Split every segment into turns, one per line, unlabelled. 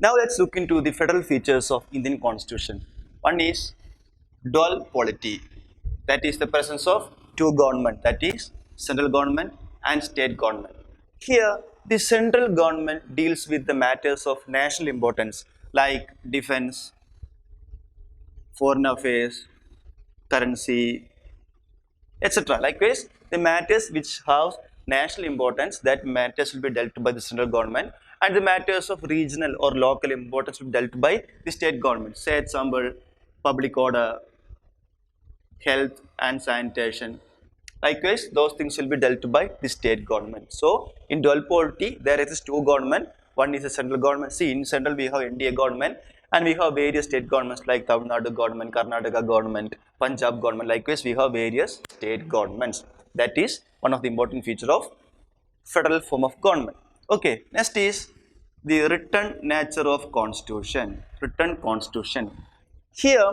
Now let's look into the federal features of Indian Constitution. One is dual polity, that is the presence of two government, that is central government and state government. Here the central government deals with the matters of national importance like defense, foreign affairs, currency, etc. Likewise, the matters which have national importance, that matters will be dealt by the central government, and the matters of regional or local importance will be dealt by the state government. Say example, public order, health and sanitation. Likewise, those things will be dealt by the state government. So, in dual polity, there exists two government. One is the central government. See, in central we have NDA government, and we have various state governments like Tamil Nadu government, Karnataka government, Punjab government. Likewise, we have various state governments. That is one of the important feature of federal form of government. Okay, next is the written nature of constitution. Written constitution. Here,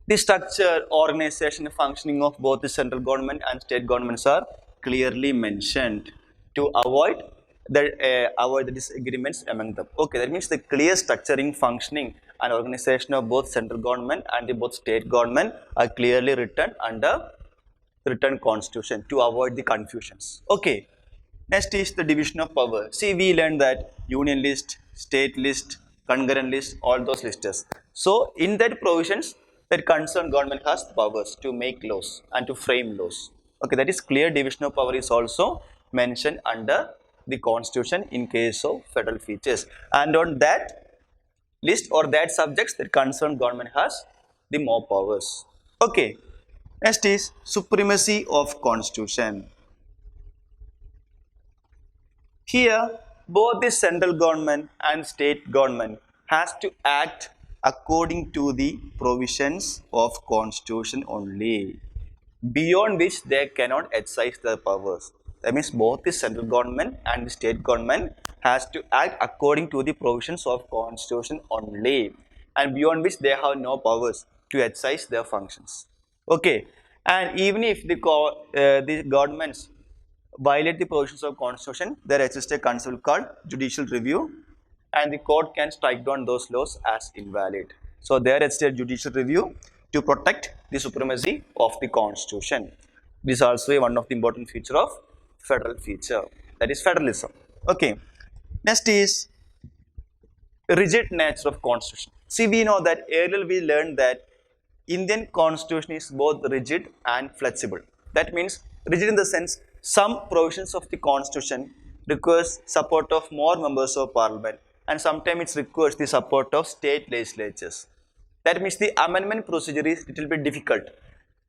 the structure, organization, functioning of both the central government and state governments are clearly mentioned to avoid the disagreements among them. Okay, that means the clear structuring, functioning, and organization of both central government and the both state government are clearly written under written constitution to avoid the confusions. Okay, next is the division of power. See, we learned that union list, state list, concurrent list, all those lists. So, in that provisions, that concerned government has powers to make laws and to frame laws. Okay, that is clear division of power is also mentioned under the constitution in case of federal features. And on that list or that subjects, that concerned government has the more powers. Okay, next is supremacy of constitution. Here, both the central government and state government has to act according to the provisions of constitution only, beyond which they cannot exercise their powers. That means both the central government and the state government has to act according to the provisions of constitution only, and beyond which they have no powers to exercise their functions. Okay, and even if the governments violate the provisions of constitution, there exists a concept called judicial review, and the court can strike down those laws as invalid. So there exists a judicial review to protect the supremacy of the constitution. This is also one of the important feature of federal feature, that is federalism. Okay, next is rigid nature of constitution. See, we know that earlier we learned that Indian constitution is both rigid and flexible. That means rigid in the sense some provisions of the constitution requires support of more members of parliament, and sometimes it requires the support of state legislatures. That means the amendment procedure is little bit difficult.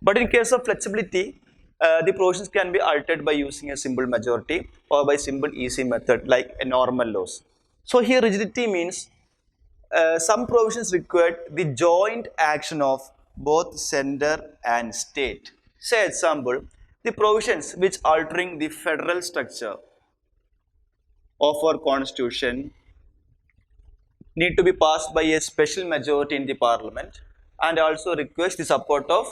But in case of flexibility, the provisions can be altered by using a simple majority or by simple easy method like a normal laws. So here rigidity means some provisions require the joint action of both center and state. Say example, the provisions which altering the federal structure of our constitution need to be passed by a special majority in the parliament and also requires the support of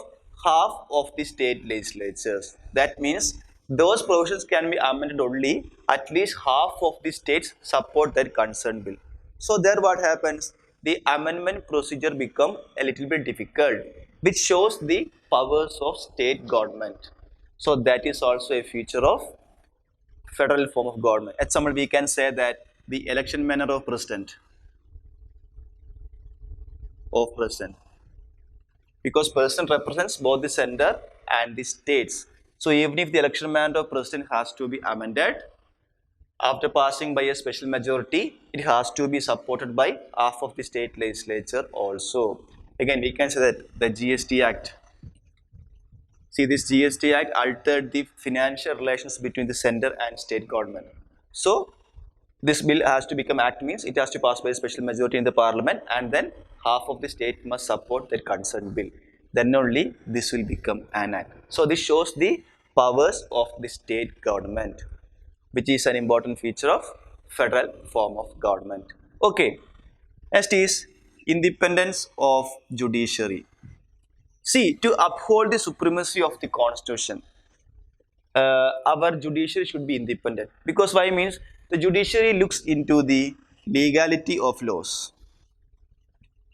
half of the state legislatures. That means those provisions can be amended only at least half of the states support that concerned bill. So there what happens, the amendment procedure become a little bit difficult, which shows the powers of state government. So that is also a feature of federal form of government. Example, we can say that the election manner of president, because president represents both the center and the states. So even if the election manner of president has to be amended, after passing by a special majority, it has to be supported by half of the state legislature also. Again, we can say that the GST Act. See, this GST Act altered the financial relations between the center and state government. So this bill has to become act means it has to pass by a special majority in the parliament, and then half of the state must support that concerned bill. Then only this will become an act. So this shows the powers of the state government, which is an important feature of federal form of government. Okay, next is independence of judiciary. See, to uphold the supremacy of the constitution, our judiciary should be independent. Because why means the judiciary looks into the legality of laws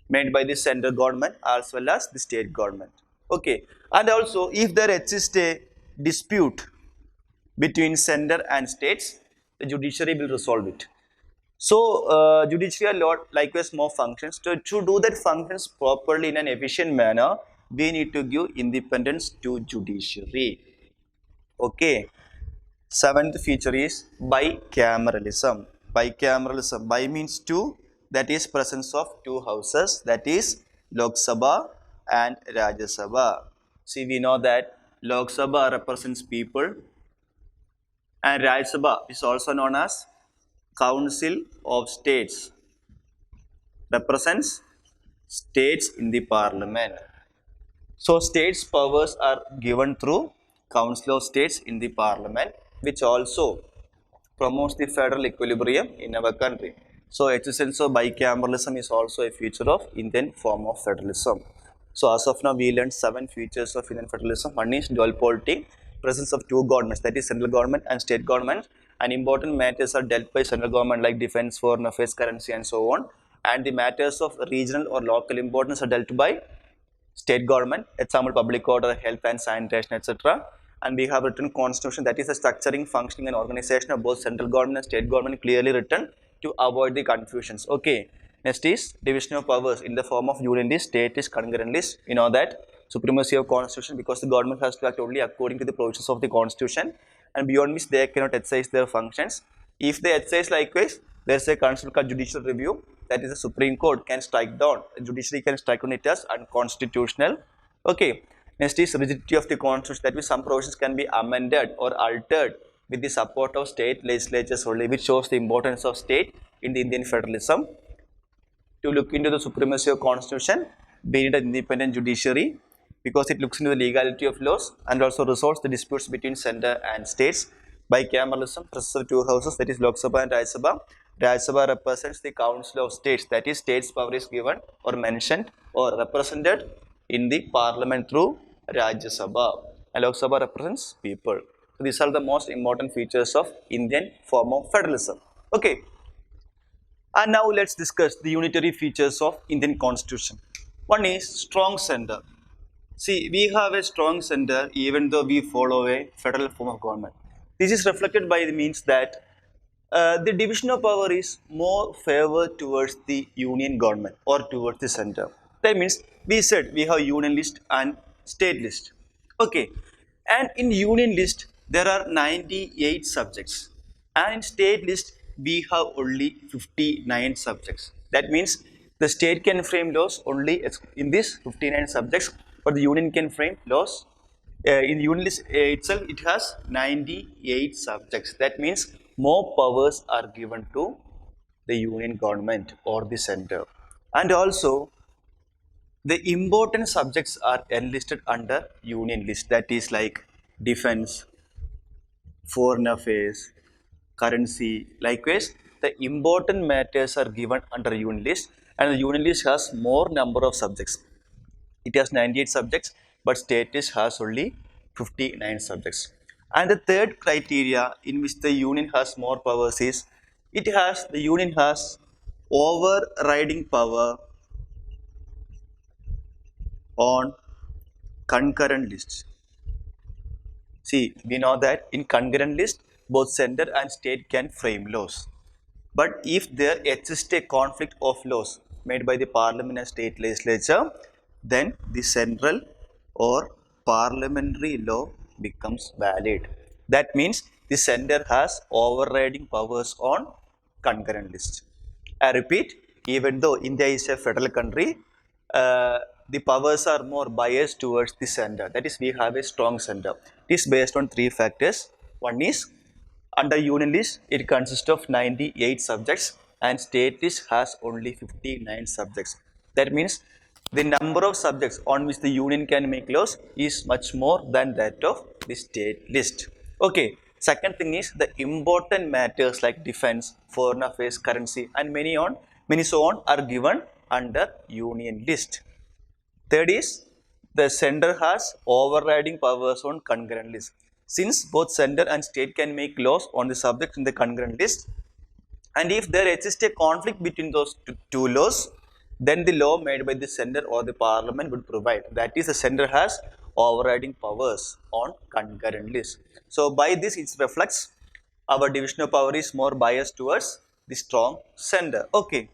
made by the central government as well as the state government. Okay, and also if there exists a dispute between center and states, the judiciary will resolve it. So, judiciary law likewise more functions. To do that functions properly in an efficient manner, we need to give independence to judiciary. Okay. Seventh feature is bicameralism. Bicameralism. Bi means two, that is presence of two houses, that is Lok Sabha and Rajya Sabha. See, we know that Lok Sabha represents people and Rajya Sabha is also known as Council of States, represents states in the parliament. So states powers are given through Council of States in the parliament, which also promotes the federal equilibrium in our country. So existence of bicameralism is also a feature of Indian form of federalism. So as of now, we learned 7 features of Indian federalism. One is dual polity, presence of two governments, that is central government and state government, and important matters are dealt by central government like defense, foreign affairs, currency, and so on. And the matters of regional or local importance are dealt by state government, example public order, health and sanitation, etc. And we have written constitution, that is the structuring, functioning and organization of both central government and state government, clearly written to avoid the confusions. Okay. Next is division of powers in the form of union list, state is concurrent list. You know that supremacy of constitution, because the government has to act only according to the provisions of the constitution, and beyond which they cannot exercise their functions. If they exercise likewise, there is a constitutional called judicial review, that is the Supreme Court can strike down, the judiciary can strike down it as unconstitutional. Okay. Next is rigidity of the constitution, that means some provisions can be amended or altered with the support of state legislatures only, which shows the importance of state in the Indian federalism. To look into the supremacy of constitution, we need an independent judiciary because it looks into the legality of laws and also resolves the disputes between center and states. Bicameralism, presence of two houses, that is Lok Sabha and Rajya Sabha. Rajya Sabha represents the Council of States, that is states power is given or mentioned or represented in the parliament through Rajya Sabha, and Lok Sabha represents people. So these are the most important features of Indian form of federalism. Okay. And now let's discuss the unitary features of Indian constitution. One is strong center. See, we have a strong center even though we follow a federal form of government. This is reflected by the means that the division of power is more favored towards the union government or towards the center. That means we said we have union list and state list. Okay. And in union list there are 98 subjects, and in state list we have only 59 subjects. That means the state can frame laws only in these 59 subjects, but the union can frame laws in the union list itself. It has 98 subjects. That means more powers are given to the union government or the center. And also the important subjects are enlisted under union list, that is like defense, foreign affairs, currency. Likewise, the important matters are given under union list, and the union list has more number of subjects. It has 98 subjects, but state list has only 59 subjects. And the third criteria in which the union has more powers is the union has overriding power on concurrent lists. See, we know that in concurrent list, both center and state can frame laws. But if there exists a conflict of laws made by the parliament and state legislature, then the central or parliamentary law becomes valid. That means the center has overriding powers on concurrent list. I repeat, even though India is a federal country, the powers are more biased towards the center. That is, we have a strong center. It is based on 3 factors. One is under union list, it consists of 98 subjects, and state list has only 59 subjects. That means the number of subjects on which the union can make laws is much more than that of the state list. Okay. Second thing is the important matters like defense, foreign affairs, currency, and many so on are given under union list. Third is the center has overriding powers on concurrent list. Since both center and state can make laws on the subject in the concurrent list, And if there exists a conflict between those two laws, then the law made by the center or the parliament would provide. That is, the center has overriding powers on concurrent lists. So by this, it reflects our division of power is more biased towards the strong center. Okay.